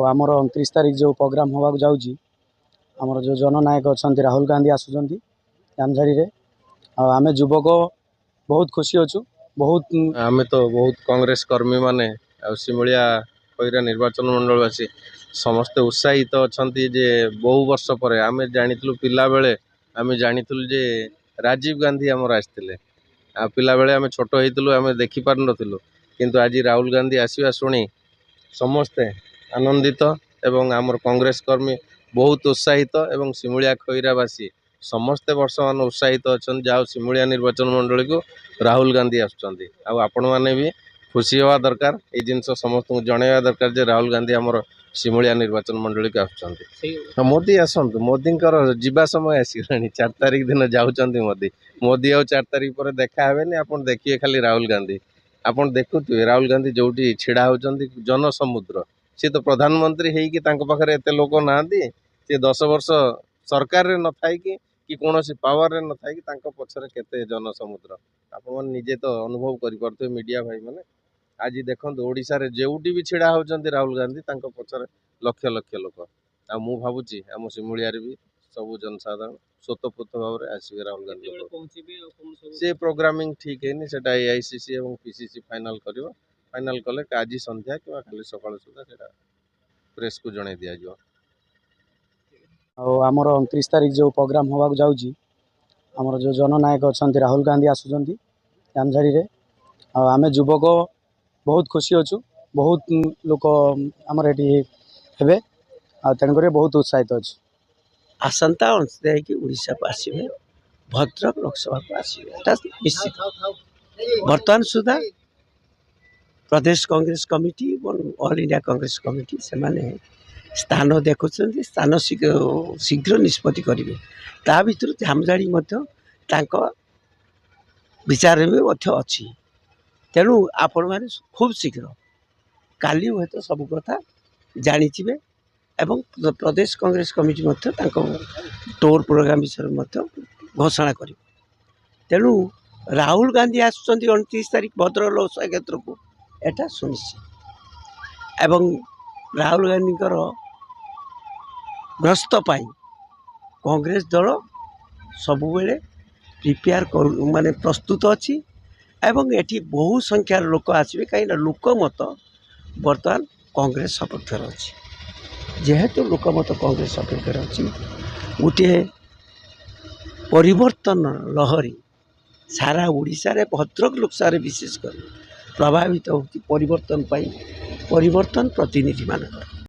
आमर 29 तारिख जो प्रोग्राम होगा जाऊँगी आमर जो जननायक अच्छा राहुल गांधी आसुँच जामझाड़ी रे आम युवक बहुत खुशी अच्छु बहुत आम तो बहुत कांग्रेस कर्मी माने सिमुलिया खैरा निर्वाचन मंडलवासी समस्ते उत्साहित अच्छा जे बहु वर्ष पर आम जानी पिला बेले आम जानी जे राजीव गांधी आमर आसते पिला बेले आम छोट होइतलु आम देखि पार नथिलु किंतु आज राहुल गांधी आसवा शुणी समस्ते आनंदित एवं आमर कांग्रेस कर्मी बहुत उत्साहित एवं सिमुलिया खैरावासी समस्ते वर्षमान उत्साहित अच्छा जाओ सिमुलिया निर्वाचन मंडली को राहुल गांधी आसुँच आपण मैंने भी खुशी हवा दरकार ये जिनस समस्त जनवा दरकार जे राहुल गांधी आमर सिमुलिया निर्वाचन मंडली को आसुँच मोदी आसतु मोदी जीवा समय आसगला 4 तारिख दिन जाऊँच मोदी मोदी आ 4 तारिख पर देखा आप देखिए खाली राहुल गांधी आपन देखुए राहुल गांधी जो छिड़ा होती जनसमुद्र सी तो प्रधानमंत्री होकर एत लोक ना सी 10 वर्ष सरकार रे न थाई कि कौन पावर रे न थाई पछरे केते जनसमुद्र आपण निजे तो अनुभव कर मीडिया भाई मैंने आज देखो ओडिशा रे जोटी भी छिड़ा होती राहुल गांधी पछरे लक्ष लक्ष लोक आ मु भावुची आम सिमुलिया भी सबू जनसाधारण स्वतःपूत भाव में आसवे राहुल गांधी से प्रोग्रामिंग ठीक है से एआईसीसी और पीसीसी फाइनल कर फाइनल कले आज संध्या कि खाली सकाल सुधा प्रेस को जन दि जाव आमर 29 तारिख जो प्रोग्राम होगा जाऊँगी आमर जो जननायक अच्छा राहुल गांधी आसुँच जामझाड़ी रे आम युवक बहुत खुशी अच्छु बहुत लोक आमर ये हेबे तेणुक बहुत उत्साहित अच्छे आसंता अनुसार कि उड़ीसा को आसवे भद्रक लोकसभा को आसवे निश्चित बर्तमान सुधा प्रदेश कांग्रेस कमिटी और ऑल इंडिया कांग्रेस कमिटी से माने स्थान देखुं स्थान शीघ्र निष्पत्ति करेंगे ता भर झामझाड़ी विचार में अच्छी तेणु आपण मैंने खूब शीघ्र काली हे तो सब कथा जानीचे एवं प्रदेश कांग्रेस कमिटी टोर प्रोग्राम विषय घोषणा कर तेणु राहुल गांधी आसुँच 29 तारिख भद्रक लोकसभा क्षेत्र को एटा सुनिश्चित एवं राहुल गांधी ग्रस्त पाई कांग्रेस दल सबुबले प्रिपेयर कर माने प्रस्तुत अच्छी एवं एटी बहु संख्यार लोक आसवे कहीं लोकमत बर्तमान कांग्रेस सपक्ष अच्छी जेहेतु लोकमत कांग्रेस सपक्ष अच्छी गोटे परिवर्तन लहरी सारा ओडिशा रे भद्रक लोकसभा विशेषकर प्रभावित होती परिवर्तन पाई परिवर्तन प्रतिनिधि मान।